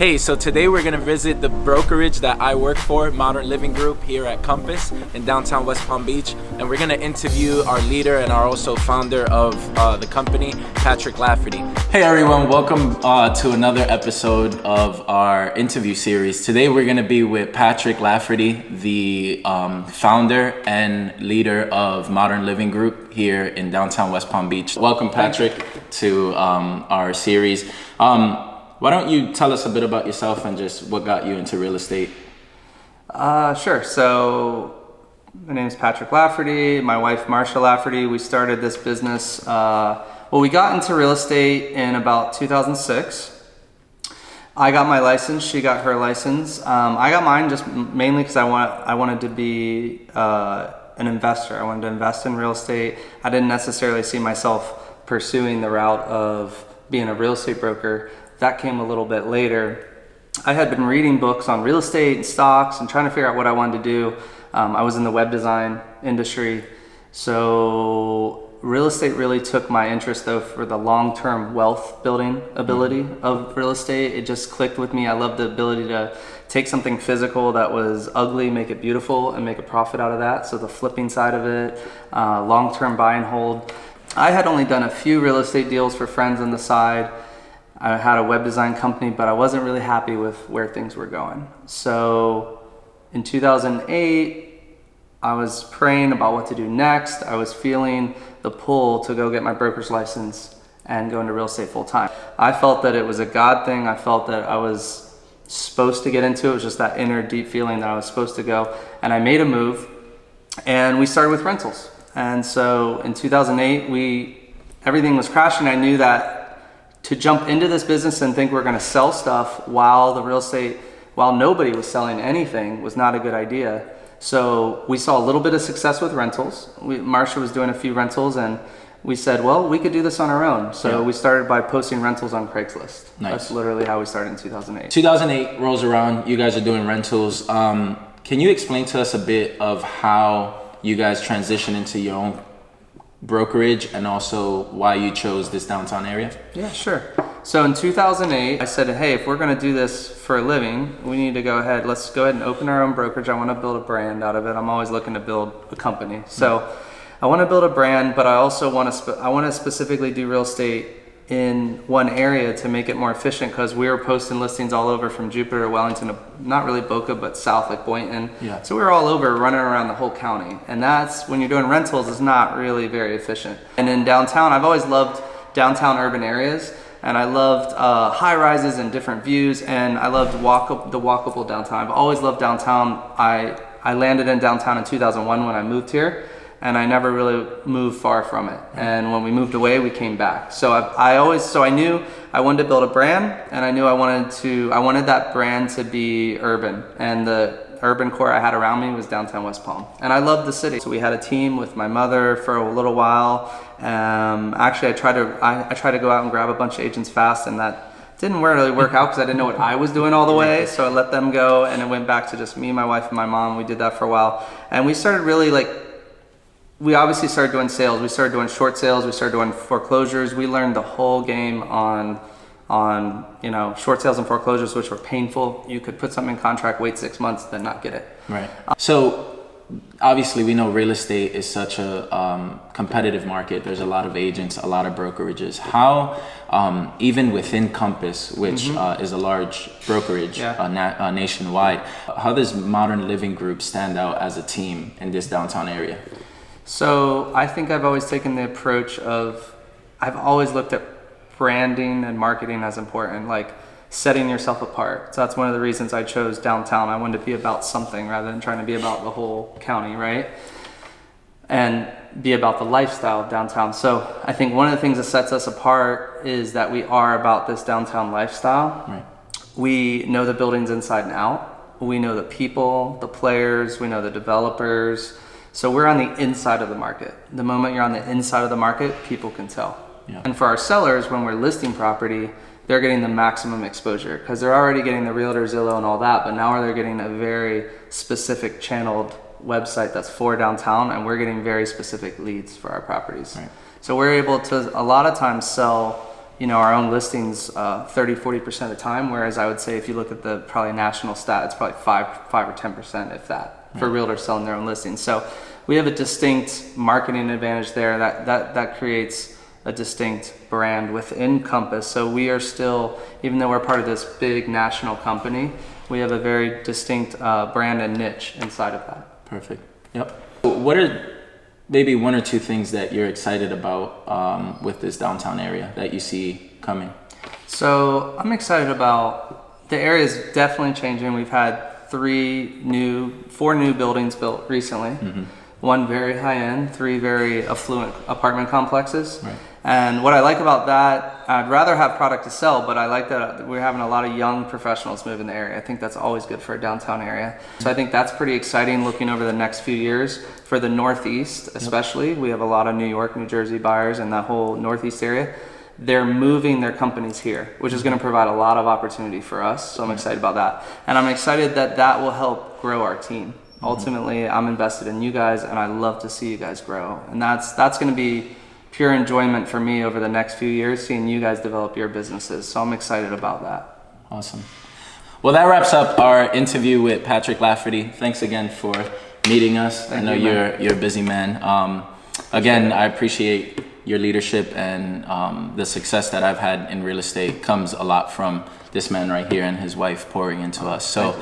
Hey, so today we're going to visit the brokerage that I work for, Modern Living Group, here at Compass in downtown West Palm Beach. And we're going to interview our leader and our also founder of the company, Patrick Lafferty. Hey everyone, welcome to another episode of our interview series. Today we're going to be with Patrick Lafferty, the founder and leader of Modern Living Group here in downtown West Palm Beach. Welcome, Patrick, to our series. Why don't you tell us a bit about yourself and just what got you into real estate? Sure. So my name is Patrick Lafferty. My wife, Marsha Lafferty. We started this business. We got into real estate in about 2006. I got my license. She got her license. I got mine just mainly because I wanted to be an investor. I wanted to invest in real estate. I didn't necessarily see myself pursuing the route of being a real estate broker. That came a little bit later. I had been reading books on real estate and stocks and trying to figure out what I wanted to do. I was in the web design industry. So real estate really took my interest though for the long-term wealth building ability of real estate. It just clicked with me. I love the ability to take something physical that was ugly, make it beautiful and make a profit out of that. So the flipping side of it, long-term buy and hold. I had only done a few real estate deals for friends on the side. I had a web design company, but I wasn't really happy with where things were going. So in 2008, I was praying about what to do next. I was feeling the pull to go get my broker's license and go into real estate full time. I felt that it was a God thing. I felt that I was supposed to get into it. It was just that inner deep feeling that I was supposed to go. And I made a move and we started with rentals. And so in 2008, everything was crashing. I knew that to jump into this business and think we're going to sell stuff while nobody was selling anything was not a good idea. So we saw a little bit of success with rentals. Marsha was doing a few rentals and we said, well, we could do this on our own. So we started by posting rentals on Craigslist. Nice. That's literally how we started in 2008. 2008 rolls around, you guys are doing rentals. Can you explain to us a bit of how you guys transition into your own brokerage and also why you chose this downtown area? Yeah, sure. So in 2008, I said, hey, if we're going to do this for a living, we need to let's go ahead and open our own brokerage. I want to build a brand out of it. I'm always looking to build a company. So I want to build a brand, but I also want to specifically do real estate in one area to make it more efficient, because we were posting listings all over from Jupiter, Wellington, not really Boca, but south like Boynton. Yeah. So we were all over running around the whole county. And that's, when you're doing rentals, is not really very efficient. And in downtown, I've always loved downtown urban areas. And I loved high rises and different views. And I loved the walkable downtown. I've always loved downtown. I landed in downtown in 2001 when I moved here. And I never really moved far from it. And when we moved away, we came back. So I knew I wanted to build a brand, and I knew I wanted that brand to be urban. And the urban core I had around me was downtown West Palm. And I loved the city. So we had a team with my mother for a little while. Actually, I tried to go out and grab a bunch of agents fast, and that didn't really work out because I didn't know what I was doing all the way. So I let them go, and it went back to just me, my wife, and my mom. We did that for a while. And we started really we obviously started doing sales. We started doing short sales. We started doing foreclosures. We learned the whole game on short sales and foreclosures, which were painful. You could put something in contract, wait 6 months, then not get it. Right. So obviously we know real estate is such a competitive market. There's a lot of agents, a lot of brokerages. How, even within Compass, which is a large brokerage nationwide, how does Modern Living Group stand out as a team in this downtown area? So I think I've always taken the approach of, I've always looked at branding and marketing as important, like setting yourself apart. So that's one of the reasons I chose downtown. I wanted to be about something rather than trying to be about the whole county, right? And be about the lifestyle of downtown. So I think one of the things that sets us apart is that we are about this downtown lifestyle. Right. We know the buildings inside and out. We know the people, the players, we know the developers. So we're on the inside of the market. The moment you're on the inside of the market, people can tell. Yeah. And for our sellers, when we're listing property, they're getting the maximum exposure because they're already getting the Realtor, Zillow, and all that, but now they're getting a very specific channeled website that's for downtown, and we're getting very specific leads for our properties. Right. So we're able to a lot of times sell our own listings 30-40% of the time, whereas I would say if you look at the probably national stat, it's probably 5 or 10%, if that, for realtors selling their own listings. So we have a distinct marketing advantage there that creates a distinct brand within Compass. So we are still, even though we're part of this big national company, we have a very distinct brand and niche inside of that. Perfect. Yep. What are maybe one or two things that you're excited about with this downtown area that you see coming? So I'm excited about, the area is definitely changing. We've had 4 new buildings built recently. Mm-hmm. One very high end, 3 very affluent apartment complexes. Right. And what I like about that, I'd rather have product to sell, but I like that we're having a lot of young professionals move in the area. I think that's always good for a downtown area. So I think that's pretty exciting looking over the next few years for the Northeast, especially. Yep. We have a lot of New York, New Jersey buyers in that whole Northeast area. They're moving their companies here, which is going to provide a lot of opportunity for us. So I'm excited about that. And I'm excited that will help grow our team. Ultimately, I'm invested in you guys, and I love to see you guys grow. And that's going to be pure enjoyment for me over the next few years, seeing you guys develop your businesses. So I'm excited about that. Awesome. Well, that wraps up our interview with Patrick Lafferty. Thanks again for meeting us. I know you're a busy man. Again, I appreciate your leadership, and the success that I've had in real estate comes a lot from this man right here and his wife pouring into us. So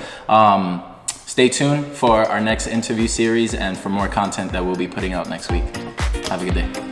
stay tuned for our next interview series and for more content that we'll be putting out next week. Have a good day.